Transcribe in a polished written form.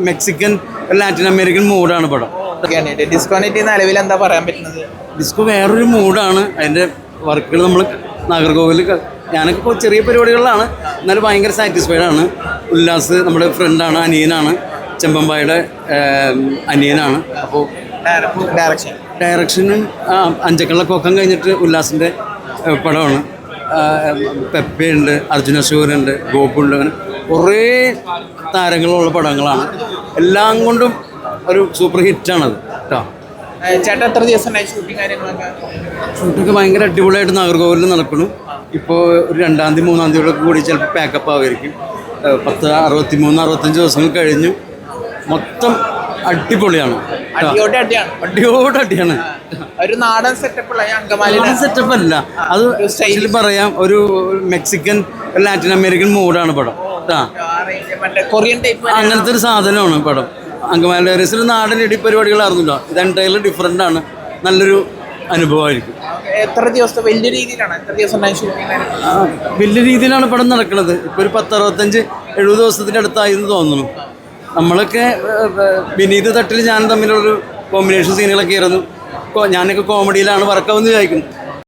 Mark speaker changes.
Speaker 1: Mexican Latin American മൂഡാണ് പടം.
Speaker 2: ഡിസ്കോണിറ്റി നിലവിൽ എന്താ പറയാൻ പറ്റുന്നത്?
Speaker 1: ഡിസ്കോ വേറൊരു മൂഡാണ്. അതിൻ്റെ വർക്കുകൾ നമ്മൾ നാഗർകോവിൽ ഞാനൊക്കെ ഇപ്പോൾ ചെറിയ പരിപാടികളിലാണ്, എന്നാലും ഭയങ്കര സാറ്റിസ്ഫൈഡ് ആണ്. ഉല്ലാസ് നമ്മുടെ ഫ്രണ്ടാണ്, അനിയനാണ്, ചെമ്പമ്പായുടെ അനിയനാണ്. അപ്പോൾ ഡയറക്ഷനും അഞ്ചക്കള്ള കൊക്കം കഴിഞ്ഞിട്ട് ഉല്ലാസിൻ്റെ പടമാണ്. പെപ്പയുണ്ട്, അർജുന അശോകനുണ്ട്, ഗോപുണ്ട്, അങ്ങനെ കുറേ താരങ്ങളുള്ള പടങ്ങളാണ്. എല്ലാം കൊണ്ടും ഒരു സൂപ്പർ ഹിറ്റാണത് കേട്ടോ.
Speaker 2: ചേട്ടാ എത്ര ദിവസം ഷൂട്ടിംഗ് കാര്യങ്ങളൊക്കെ?
Speaker 1: ഷൂട്ടിംഗ് ഭയങ്കര അടിപൊളിയായിട്ട് നാഗർകോവിലിൽ നടക്കുന്നു. ഇപ്പോൾ ഒരു 2-ാം തീയതി 3-ാം തീയതിയോടൊക്കെ കൂടി ചിലപ്പോൾ പാക്കപ്പ് ആവുമായിരിക്കും. 63-65 ദിവസങ്ങൾ കഴിഞ്ഞു. മൊത്തം അടിപൊളിയാണ്, അടിയോടടിയാണ്.
Speaker 2: ഒരു നാടൻ
Speaker 1: സെറ്റപ്പ് അല്ല അത്, ശരിക്കും പറയാം ഒരു മെക്സിക്കൻ ലാറ്റിൻ അമേരിക്കൻ മൂഡാണ് പടം.
Speaker 2: കൊറിയൻ ടൈപ്പ്
Speaker 1: അങ്ങനത്തെ ഒരു സാധനമാണ് പടം. അങ്കമാലി ഡയറീസിൽ നാടൻ ഇടി പരിപാടികളായിരുന്നല്ലോ, ഇത് എൻ്റയർലി ഡിഫറെൻ്റ് ആണ്. നല്ലൊരു അനുഭവമായിരിക്കും.
Speaker 2: എത്ര ദിവസത്തെ വലിയ രീതിയിലാണ്? എത്ര ദിവസം
Speaker 1: വലിയ രീതിയിലാണ് പടം നടക്കുന്നത്. ഇപ്പോൾ ഒരു 60-65-70 ദിവസത്തിൻ്റെ അടുത്തായിരുന്നു തോന്നുന്നു. നമ്മളൊക്കെ വിനീത് തട്ടിൽ ഞാൻ തമ്മിലുള്ളൊരു കോമ്പിനേഷൻ സീനുകളൊക്കെ ആയിരുന്നു. ഞാനൊക്കെ കോമഡിയിലാണ് വർക്കാവെന്ന് വിചാരിക്കുന്നു.